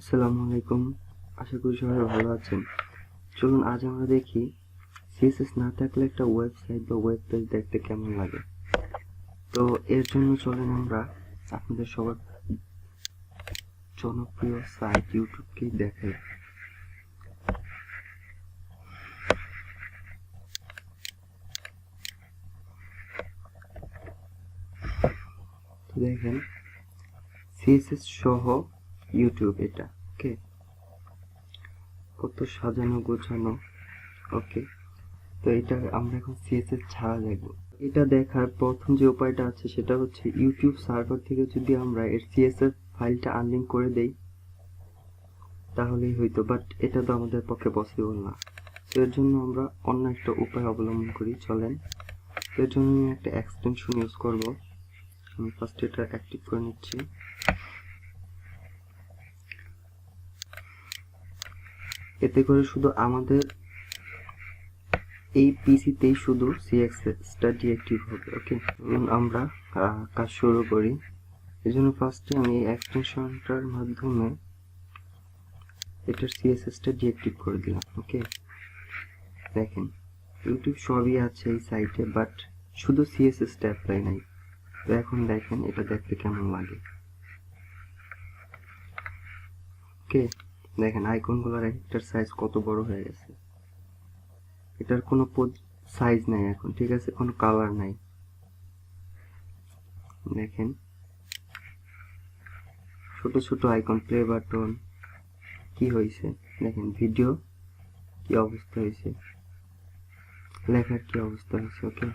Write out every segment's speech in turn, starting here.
আসসালামু আলাইকুম, আশা করি সবাই ভালো আছেন। চলুন আজ আমরা দেখি সিএসএস না থাকলে একটা ওয়েবসাইট বা ওয়েব পেজ দেখতে কেমন লাগে। তো এর জন্য চলেন আমরা আপনাদের সবার জনপ্রিয় সাইট ইউটিউবকেই দেখাই। তো দেখেন সিএসএস সহ ইউটিউব, এটা ওকে, কত সাজানো গোছানো। ওকে, তো এটা আমরা এখন সিএসএস ছাড়া দেখব। এটা দেখার প্রথম যে উপায়টা আছে সেটা হচ্ছে ইউটিউব সার্ভার থেকে যদি আমরা এর সিএসএস ফাইলটা আনলিঙ্ক করে দেই তাহলেই হয়তো, বাট এটা তো আমাদের পক্ষে পসিবল না। তো এর জন্য আমরা অন্য একটা উপায় অবলম্বন করি, চলেন। এর জন্য আমি একটা এক্সটেনশন ইউজ করব। আমি ফার্স্ট এটা অ্যাক্টিভ করে নিচ্ছি। এতে করে শুধু আমাদের এই পিসিতেই শুধু সিএসএসটা ডিঅ্যাক্টিভ হবে। ওকে, আমরা কাজ শুরু করি। এই জন্য ফার্স্টে আমি এই এক্সটেনশনটার মাধ্যমে এটার সিএসএসটা ডিঅ্যাক্টিভ করে দিলাম। ওকে, দেখেন ইউটিউব সবই আছে এই সাইটে, বাট শুধু সিএসএসটা অ্যাপ্লাই নাই। তো এখন দেখেন এটা দেখতে কেমন লাগে। ওকে, দেখেন আইকনগুলোর একটার সাইজ কত বড় হয়ে গেছে। এটার কোনো সাইজ নাই এখন, ঠিক আছে, কোনো কালার নাই। দেখেন ছোট ছোট আইকন, প্লে বাটন, কি হয়েছে দেখেন, ভিডিও কি অবস্থা হয়েছে, লেখার কি অবস্থা হয়েছে। ওকে,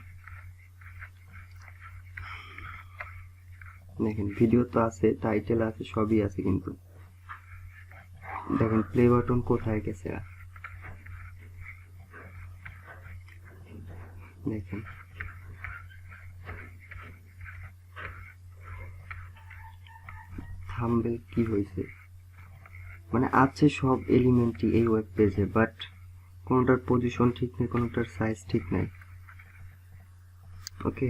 দেখেন ভিডিও তো আছে, টাইটেল আছে, সবই আছে, কিন্তু দেখেন প্লে বাটন কোথায় গেছে। দেখেন থাম্বনেল কি হয়েছে, মানে আছে সব এলিমেন্টই এই ওয়েব পেজে, বাট কোনোটার পজিশন ঠিক নেই, কোনোটার সাইজ ঠিক নাই। ওকে,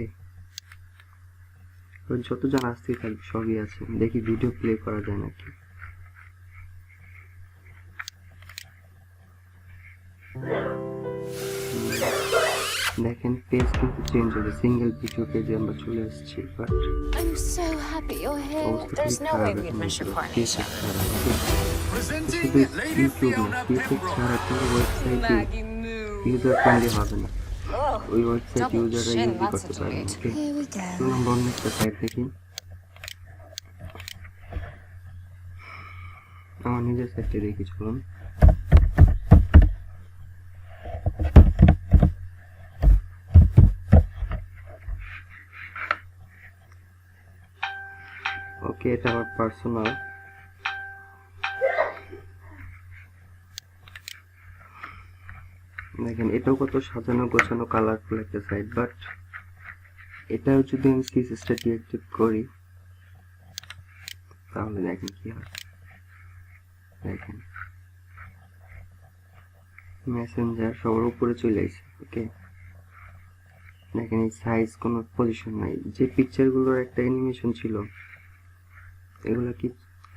যত জন আসতেই থাকবে সবই আছে। দেখি ভিডিও প্লে করা যায় নাকি। দেখেন পেজ কিন্তু চেঞ্জ হয়েছে, সিঙ্গেল ভিডিও পেজে আমরা চলে এসেছি, but I'm so happy you're here. There's no way we'd miss your coronation. শুধু ইউটিউব না, ফেসবুক ছাড়া কোনো ওয়েবসাইটে ইউজার ফ্রেন্ডলি হবে না। ওই ওয়েবসাইট ইউজাররা ইউজ করতে পারবে। ওকে, চলুন আমরা অন্য একটা সাইট দেখি। আমার নিজের সাইটে দেখি, চলুন। ওকে, এটা আমার পার্সোনাল। দেখেন এটাও কত সাজানো গোছানো কালারফুল একটা সাইট, বাট এটাও যদি আমি সিএসএসটা ডিঅ্যাক্টিভ করি তাহলে দেখেন কি হয়। দেখেন মেসেঞ্জার সবার উপরে চলে আসে। ওকে, দেখেন এই সাইজ কোনো পজিশন নাই। যে পিকচারগুলোর একটা অ্যানিমেশন ছিল এগুলো কি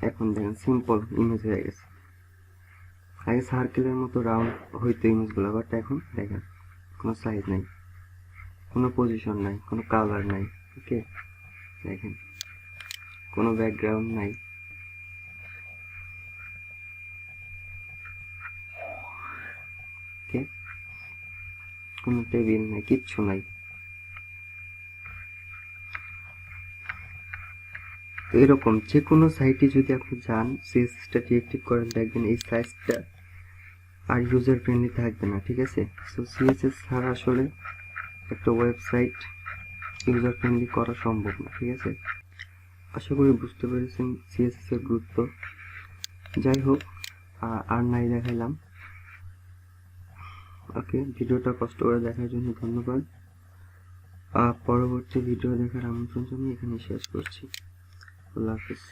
এখন দেখেন সিম্পল ইমেজ হয়ে গেছে। আগে সার্কেলের মতো রাউন্ড হইতো ইমেজগুলো, বাট এখন দেখেন কোনো সাইজ নাই, কোনো পজিশন নাই, কোনো কালার নাই। ওকে, দেখেন কোনো ব্যাকগ্রাউন্ড নাই। ওকে, কোনো টেবিল নাই, কিচ্ছু নাই। তো এরকম যে কোনো সাইটে যদি আপনি যান, সিএসএসটা ডিঅ্যাক্টিভ করেন, দেখবেন এই সাইজটা আর ইউজার ফ্রেন্ডলি থাকবে না। ঠিক আছে, সো সিএসএস ছাড়া আসলে একটা ওয়েবসাইট ইউজার ফ্রেন্ডলি করা সম্ভব না। ঠিক আছে, আশা করি বুঝতে পেরেছেন সিএসএস এর গুরুত্ব। যাই হোক, আর নাই দেখাইলাম। ওকে, ভিডিওটা কষ্ট করে দেখার জন্য ধন্যবাদ। পরবর্তী ভিডিও দেখার আমন্ত্রণ জানিয়ে এখানে শেষ করছি। আল্লাহ হাফিজ।